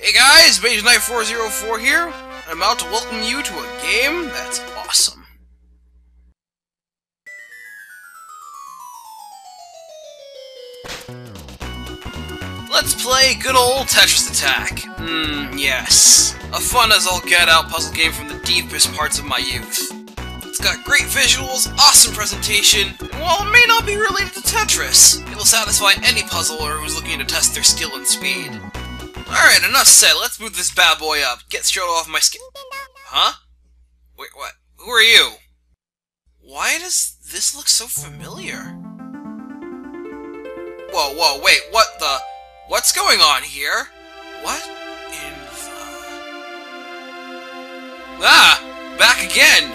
Hey guys, Mage Knight 404 here. I'm about to welcome you to a game that's awesome. Let's play good old Tetris Attack. Yes. A fun as all get out puzzle game from the deepest parts of my youth. It's got great visuals, awesome presentation, and while it may not be related to Tetris, it will satisfy any puzzler who's looking to test their skill and speed. Alright, enough said, let's move this bad boy up. Get straight off my skin. Huh? Wait, what? Who are you? Why does this look so familiar? Whoa, wait, what the... What's going on here? What in the... Ah! Back again!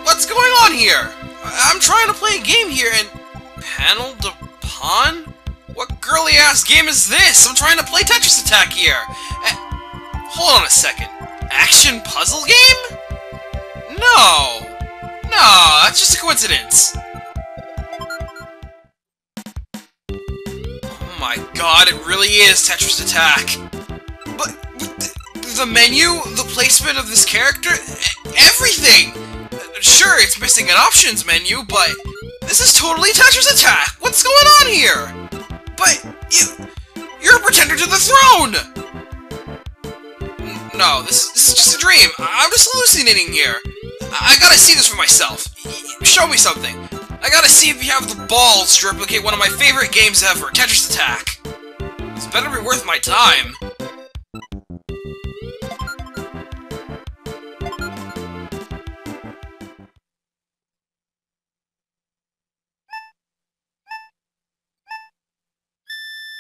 What's going on here? I'm trying to play a game here and... Panel de Pawn? What girly-ass game is this? I'm trying to play Tetris Attack here! Hold on a second. Action puzzle game? No! No, that's just a coincidence. Oh my god, it really is Tetris Attack. But the menu, the placement of this character, everything! Sure, it's missing an options menu, but this is totally Tetris Attack! What's going on here? But you're a pretender to the throne! No, this is just a dream. I'm just hallucinating here. I gotta see this for myself. Show me something. I gotta see if you have the balls to replicate one of my favorite games ever, Tetris Attack. This better be worth my time.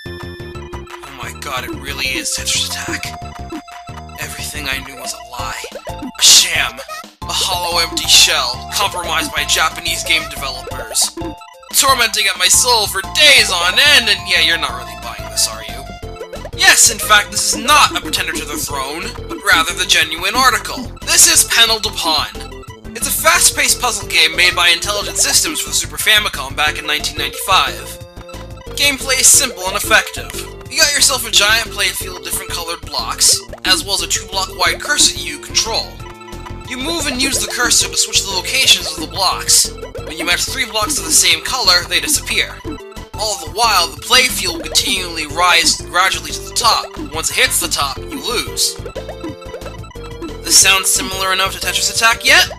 Oh my god, it really is Tetris Attack. Everything I knew was a lie. A sham. A hollow, empty shell, compromised by Japanese game developers. Tormenting at my soul for days on end, and yeah, you're not really buying this, are you? Yes, in fact, this is not a pretender to the throne, but rather the genuine article. This is Panel de Pawn. It's a fast-paced puzzle game made by Intelligent Systems for the Super Famicom back in 1995. Gameplay is simple and effective. You got yourself a giant playing field of different colored blocks, as well as a 2-block wide cursor you control. You move and use the cursor to switch the locations of the blocks. When you match 3 blocks of the same color, they disappear. All the while, the play field will continually rise gradually to the top. Once it hits the top, you lose. This sounds similar enough to Tetris Attack yet?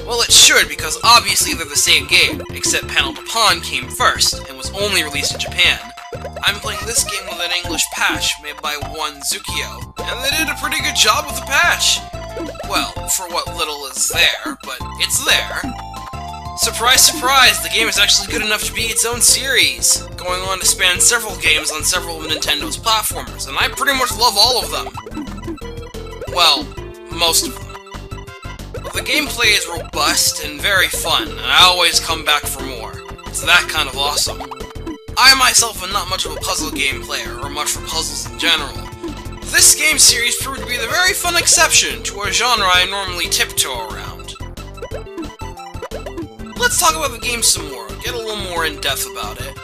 Well, it should, because obviously they're the same game, except Panel de Pawn came first, and was only released in Japan. I'm playing this game with an English patch made by one Zukio, and they did a pretty good job with the patch. Well, for what little is there, but it's there. Surprise, surprise, the game is actually good enough to be its own series, going on to span several games on several of Nintendo's platformers, and I pretty much love all of them. Well, most of them. But the gameplay is robust and very fun, and I always come back for more. It's that kind of awesome. I myself am not much of a puzzle game player, or much for puzzles in general. This game series proved to be the very fun exception to a genre I normally tiptoe around. Let's talk about the game some more, get a little more in-depth about it.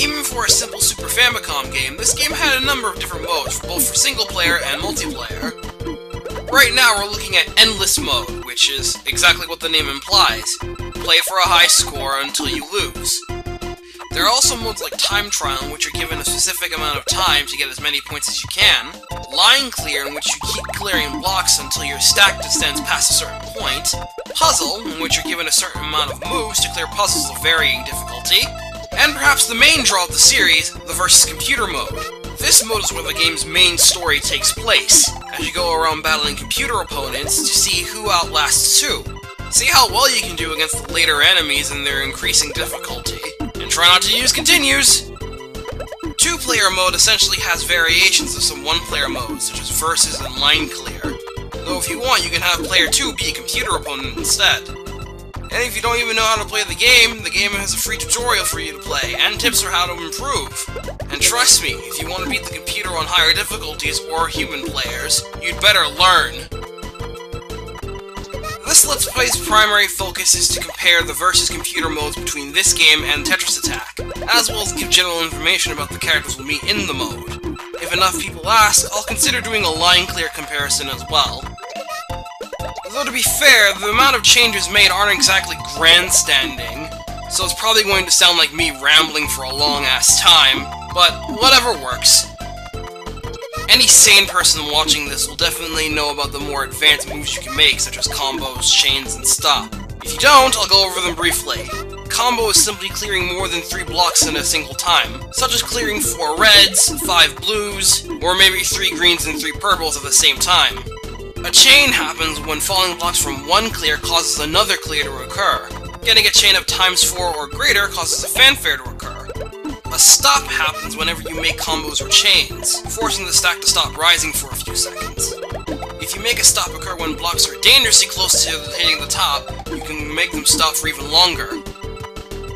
Even for a simple Super Famicom game, this game had a number of different modes, both for single-player and multiplayer. Right now we're looking at Endless Mode, which is exactly what the name implies. Play for a high score until you lose. There are also modes like Time Trial, in which you're given a specific amount of time to get as many points as you can, Line Clear, in which you keep clearing blocks until your stack extends past a certain point, Puzzle, in which you're given a certain amount of moves to clear puzzles of varying difficulty, and perhaps the main draw of the series, the Versus Computer mode. This mode is where the game's main story takes place, as you go around battling computer opponents to see who outlasts who. See how well you can do against the later enemies and their increasing difficulty. And try not to use continues! 2-player mode essentially has variations of some 1-player modes, such as Versus and Line Clear. Though if you want, you can have Player 2 be a computer opponent instead. And if you don't even know how to play the game has a free tutorial for you to play, and tips on how to improve. And trust me, if you want to beat the computer on higher difficulties or human players, you'd better learn. This Let's Play's primary focus is to compare the versus computer modes between this game and Tetris Attack, as well as give general information about the characters we'll meet in the mode. If enough people ask, I'll consider doing a line clear comparison as well. Though to be fair, the amount of changes made aren't exactly grandstanding, so it's probably going to sound like me rambling for a long-ass time, but whatever works. Any sane person watching this will definitely know about the more advanced moves you can make, such as combos, chains, and stop. If you don't, I'll go over them briefly. Combo is simply clearing more than 3 blocks in a single time, such as clearing 4 reds, 5 blues, or maybe 3 greens and 3 purples at the same time. A chain happens when falling blocks from one clear causes another clear to occur. Getting a chain of ×4 or greater causes a fanfare to occur. A stop happens whenever you make combos or chains, forcing the stack to stop rising for a few seconds. If you make a stop occur when blocks are dangerously close to hitting the top, you can make them stop for even longer.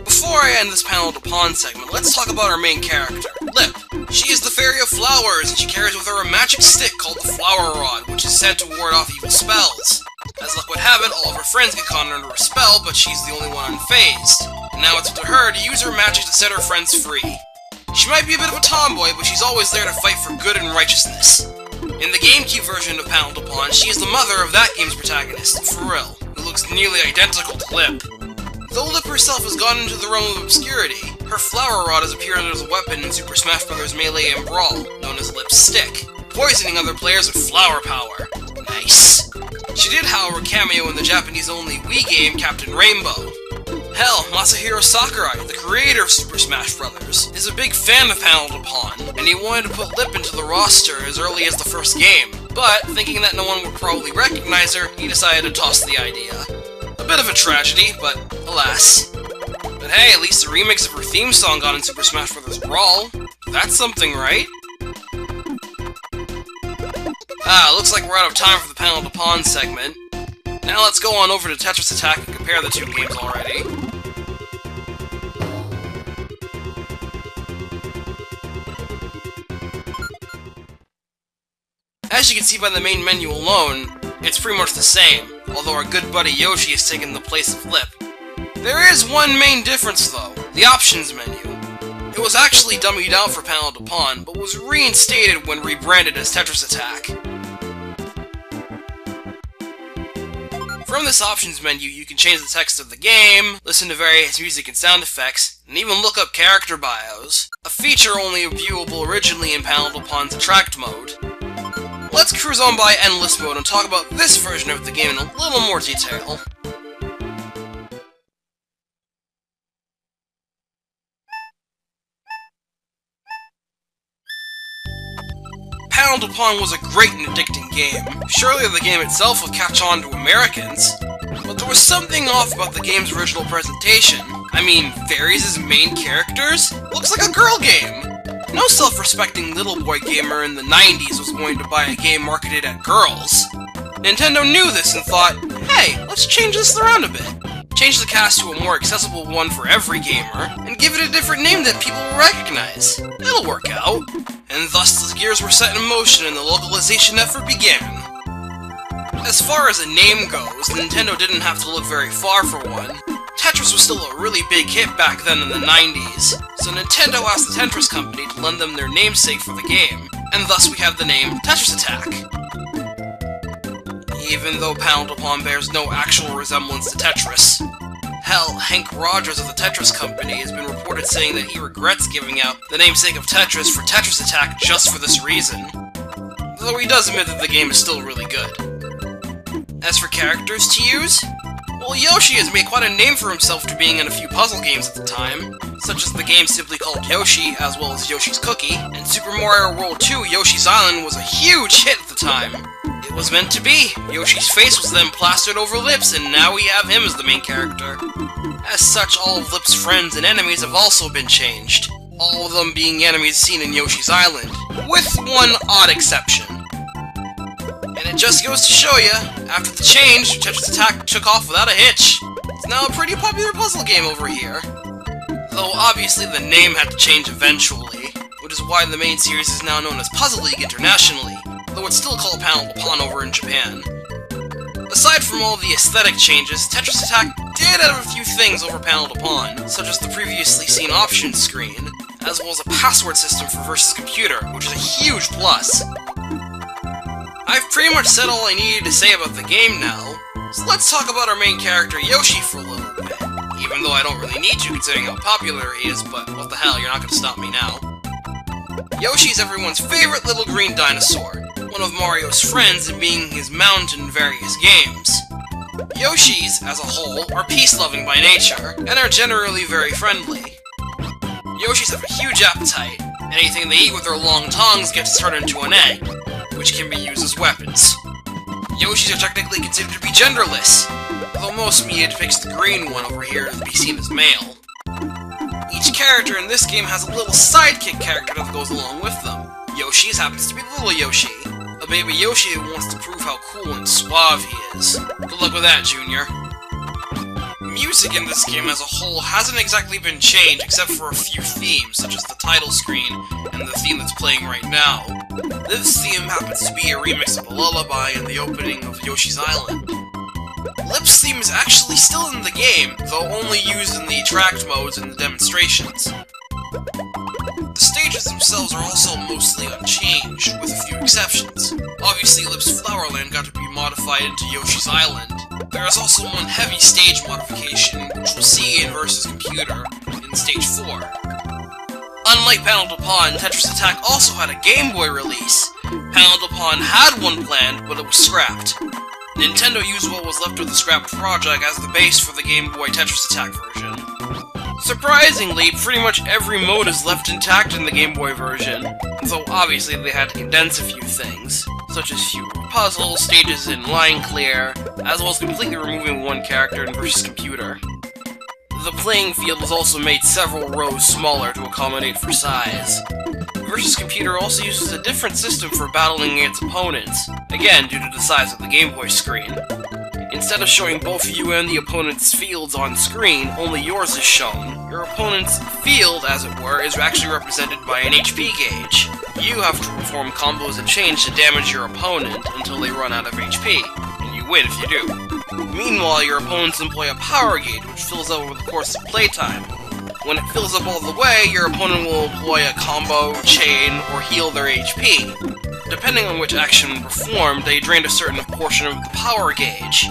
Before I end this panel to pawn segment, let's talk about our main character, Lip. She is the Fairy of Flowers, and she carries with her a magic stick called the Flower Rod, which is said to ward off evil spells. As luck would have it, all of her friends get caught under a spell, but she's the only one unfazed. And now it's up to her to use her magic to set her friends free. She might be a bit of a tomboy, but she's always there to fight for good and righteousness. In the GameCube version of Panel to Pawn, she is the mother of that game's protagonist, Frill, who looks nearly identical to Lip. Though Lip herself has gone into the realm of obscurity, her Flower Rod has appeared as a weapon in Super Smash Bros. Melee and Brawl, known as Lip's Stick, poisoning other players with flower power. Nice. She did, however, cameo in the Japanese-only Wii game Captain Rainbow. Hell, Masahiro Sakurai, the creator of Super Smash Bros., is a big fan of Panel to Pawn, and he wanted to put Lip into the roster as early as the first game, but, thinking that no one would probably recognize her, he decided to toss the idea. A bit of a tragedy, but alas. But hey, at least the remix of her theme song got in Super Smash Bros. Brawl. That's something, right? Looks like we're out of time for the Panel to Pawn segment. Now let's go on over to Tetris Attack and compare the two games already. As you can see by the main menu alone, it's pretty much the same, although our good buddy Yoshi has taken the place of Lip. There is one main difference though, the options menu. It was actually dummied out for Panel to Pawn, but was reinstated when rebranded as Tetris Attack. From this options menu, you can change the text of the game, listen to various music and sound effects, and even look up character bios, a feature only viewable originally in Panel to Pawn's Attract mode. Let's cruise on by Endless Mode and talk about this version of the game in a little more detail. Panel to Pawn was a great and addicting game. Surely the game itself would catch on to Americans, but there was something off about the game's original presentation. I mean, fairies as main characters? Looks like a girl game! No self-respecting little boy gamer in the 90s was going to buy a game marketed at girls. Nintendo knew this and thought, hey, let's change this around a bit. Change the cast to a more accessible one for every gamer, and give it a different name that people will recognize. It'll work out. And thus the gears were set in motion and the localization effort began. As far as a name goes, Nintendo didn't have to look very far for one. Tetris was still a really big hit back then in the 90s, so Nintendo asked the Tetris company to lend them their namesake for the game, and thus we have the name Tetris Attack. Even though Panel to Pawn bears no actual resemblance to Tetris. Hell, Hank Rogers of the Tetris Company has been reported saying that he regrets giving out the namesake of Tetris for Tetris Attack just for this reason. Though he does admit that the game is still really good. As for characters to use, well, Yoshi has made quite a name for himself to being in a few puzzle games at the time, such as the game simply called Yoshi, as well as Yoshi's Cookie, and Super Mario World 2 Yoshi's Island was a huge hit at the time. It was meant to be. Yoshi's face was then plastered over Lip's, and now we have him as the main character. As such, all of Lip's friends and enemies have also been changed, all of them being enemies seen in Yoshi's Island, with one odd exception. And it just goes to show you, after the change, Tetris Attack took off without a hitch. It's now a pretty popular puzzle game over here. Though obviously the name had to change eventually, which is why the main series is now known as Puzzle League internationally, though it's still called Panel to Pawn over in Japan. Aside from all the aesthetic changes, Tetris Attack did have a few things over Panel to Pawn, such as the previously seen options screen, as well as a password system for versus computer, which is a huge plus. I've pretty much said all I needed to say about the game now, so let's talk about our main character Yoshi for a little bit. Even though I don't really need to considering how popular he is, but what the hell, you're not gonna stop me now. Yoshi's everyone's favorite little green dinosaur, one of Mario's friends and being his mount in various games. Yoshis, as a whole, are peace-loving by nature, and are generally very friendly. Yoshis have a huge appetite. Anything they eat with their long tongues gets turned into an egg, which can be used as weapons. Yoshis are technically considered to be genderless, although most media depicts the green one over here to be seen as male. Each character in this game has a little sidekick character that goes along with them. Yoshi's happens to be Little Yoshi, a baby Yoshi who wants to prove how cool and suave he is. Good luck with that, Junior. Music in this game as a whole hasn't exactly been changed except for a few themes, such as the title screen and the theme that's playing right now. This theme happens to be a remix of a lullaby in the opening of Yoshi's Island. Lip's theme is actually still in the game, though only used in the tracked modes and the demonstrations. The stages themselves are also mostly unchanged, with a few exceptions. Obviously, Lip's Flowerland got to be modified into Yoshi's Island. There is also one heavy stage modification, which we'll see in Versus Computer in Stage 4. Unlike Panel Upon, Tetris Attack also had a Game Boy release. Panel Upon had one planned, but it was scrapped. Nintendo used what was left of the scrapped project as the base for the Game Boy Tetris Attack version. Surprisingly, pretty much every mode is left intact in the Game Boy version, though obviously they had to condense a few things, such as fewer puzzles, stages in line clear, as well as completely removing one character in Versus Computer. The playing field was also made several rows smaller to accommodate for size. Versus Computer also uses a different system for battling its opponents, again due to the size of the Game Boy screen. Instead of showing both you and the opponent's fields on screen, only yours is shown. Your opponent's field, as it were, is actually represented by an HP gauge. You have to perform combos and chains to damage your opponent until they run out of HP, and you win if you do. Meanwhile, your opponents employ a power gauge, which fills up over the course of playtime. When it fills up all the way, your opponent will employ a combo, chain, or heal their HP. Depending on which action performed, they drained a certain portion of the power gauge.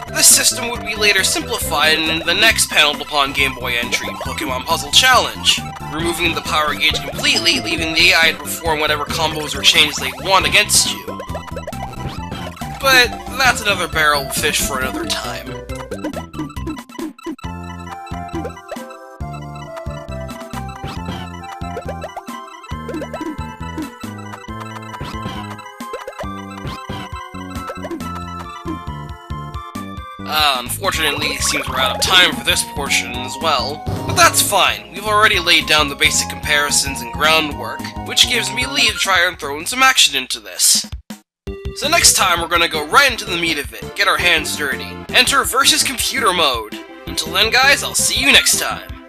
This system would be later simplified in the next Panel Upon Game Boy entry, Pokemon Puzzle Challenge, removing the power gauge completely, leaving the AI to perform whatever combos or chains they want against you. But that's another barrel of fish for another time. Unfortunately, it seems we're out of time for this portion as well. But that's fine, we've already laid down the basic comparisons and groundwork, which gives me leave to try and throw in some action into this. So next time we're gonna go right into the meat of it, get our hands dirty. Enter Versus Computer mode. Until then guys, I'll see you next time.